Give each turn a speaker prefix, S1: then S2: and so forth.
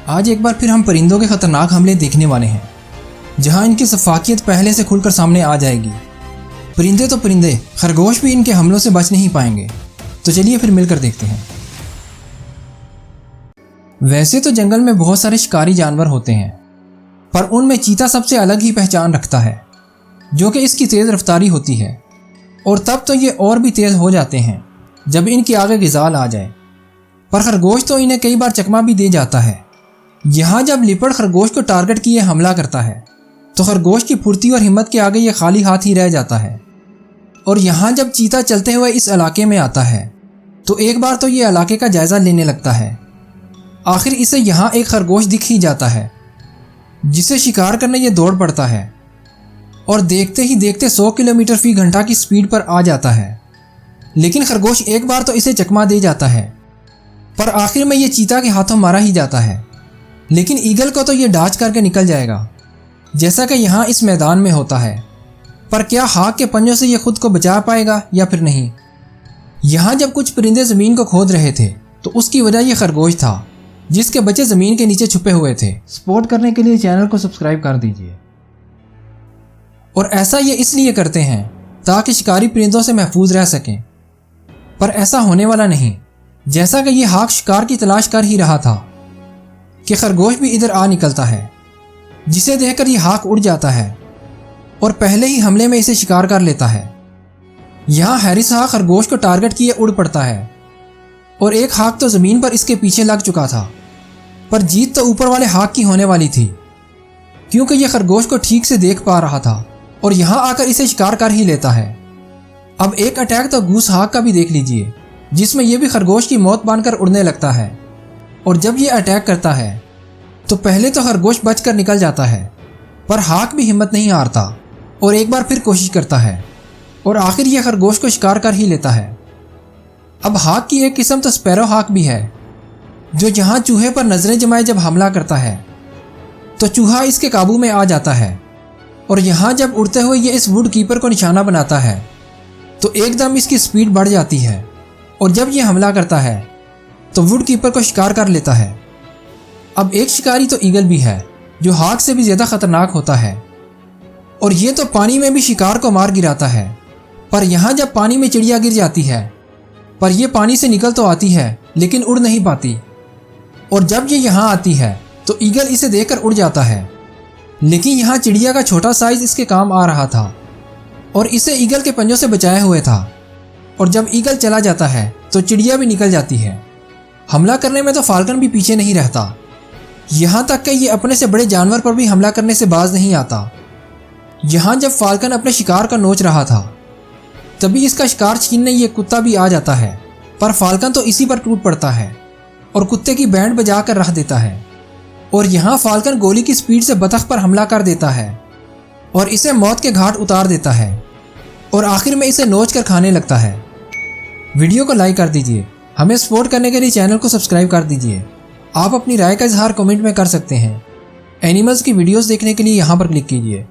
S1: आज एक बार फिर हम परिंदों के खतरनाक हमले देखने वाले हैं, जहां इनकी सफाकियत पहले से खुलकर सामने आ जाएगी। परिंदे तो परिंदे, खरगोश भी इनके हमलों से बच नहीं पाएंगे। तो चलिए फिर मिलकर देखते हैं। वैसे तो जंगल में बहुत सारे शिकारी जानवर होते हैं, पर उनमें चीता सबसे अलग ही पहचान रखता है, जो कि इसकी तेज़ रफ्तारी होती है। और तब तो ये और भी तेज़ हो जाते हैं जब इनके आगे गिजाल आ जाए। पर खरगोश तो इन्हें कई बार चकमा भी दे जाता है। यहाँ जब लिपड़ खरगोश को टारगेट किए हमला करता है तो खरगोश की फुर्ती और हिम्मत के आगे ये खाली हाथ ही रह जाता है। और यहाँ जब चीता चलते हुए इस इलाके में आता है तो एक बार तो ये इलाके का जायज़ा लेने लगता है। आखिर इसे यहाँ एक खरगोश दिख ही जाता है, जिसे शिकार करने ये दौड़ पड़ता है और देखते ही देखते 100 किलोमीटर फी घंटा की स्पीड पर आ जाता है। लेकिन खरगोश एक बार तो इसे चकमा दे जाता है, पर आखिर में ये चीता के हाथों मारा ही जाता है। लेकिन ईगल को तो ये डाच करके निकल जाएगा, जैसा कि यहाँ इस मैदान में होता है। पर क्या हाक के पंजों से ये खुद को बचा पाएगा या फिर नहीं। यहाँ जब कुछ परिंदे ज़मीन को खोद रहे थे तो उसकी वजह ये खरगोश था, जिसके बच्चे ज़मीन के नीचे छुपे हुए थे। सपोर्ट करने के लिए चैनल को सब्सक्राइब कर दीजिए। और ऐसा ये इसलिए करते हैं ताकि शिकारी परिंदों से महफूज रह सकें। पर ऐसा होने वाला नहीं। जैसा कि ये हाक शिकार की तलाश कर ही रहा था कि खरगोश भी इधर आ निकलता है, जिसे देखकर ये हाक उड़ जाता है और पहले ही हमले में इसे शिकार कर लेता है। यहाँ हैरिस हाक खरगोश को टारगेट किए उड़ पड़ता है और एक हाक तो ज़मीन पर इसके पीछे लग चुका था। पर जीत तो ऊपर वाले हाक की होने वाली थी, क्योंकि यह खरगोश को ठीक से देख पा रहा था और यहाँ आकर इसे शिकार कर ही लेता है। अब एक अटैक तो गूस हाक का भी देख लीजिए, जिसमें यह भी खरगोश की मौत मानकर उड़ने लगता है। और जब ये अटैक करता है तो पहले तो खरगोश बचकर निकल जाता है, पर हाक भी हिम्मत नहीं हारता और एक बार फिर कोशिश करता है और आखिर यह खरगोश को शिकार कर ही लेता है। अब हाक की एक किस्म तो स्पैरो हाक भी है, जो यहाँ चूहे पर नजरें जमाए जब हमला करता है तो चूहा इसके काबू में आ जाता है। और यहाँ जब उड़ते हुए ये इस वुड कीपर को निशाना बनाता है तो एकदम इसकी स्पीड बढ़ जाती है और जब ये हमला करता है तो वुड कीपर को शिकार कर लेता है। अब एक शिकारी तो ईगल भी है, जो हाक से भी ज़्यादा खतरनाक होता है और ये तो पानी में भी शिकार को मार गिराता है। पर यहाँ जब पानी में चिड़िया गिर जाती है, पर यह पानी से निकल तो आती है लेकिन उड़ नहीं पाती। और जब ये यहाँ आती है तो ईगल इसे देखकर उड़ जाता है। लेकिन यहाँ चिड़िया का छोटा साइज इसके काम आ रहा था और इसे ईगल के पंजों से बचाए हुए था। और जब ईगल चला जाता है तो चिड़िया भी निकल जाती है। हमला करने में तो फाल्कन भी पीछे नहीं रहता, यहाँ तक कि ये अपने से बड़े जानवर पर भी हमला करने से बाज नहीं आता। यहाँ जब फाल्कन अपने शिकार को नोच रहा था तभी इसका शिकार छीनने ये कुत्ता भी आ जाता है, पर फाल्कन तो इसी पर टूट पड़ता है और कुत्ते की बैंड बजा कर रख देता है। और यहाँ फाल्कन गोली की स्पीड से बतख पर हमला कर देता है और इसे मौत के घाट उतार देता है और आखिर में इसे नोच कर खाने लगता है। वीडियो को लाइक कर दीजिए। हमें सपोर्ट करने के लिए चैनल को सब्सक्राइब कर दीजिए। आप अपनी राय का इजहार कमेंट में कर सकते हैं। एनिमल्स की वीडियोस देखने के लिए यहाँ पर क्लिक कीजिए।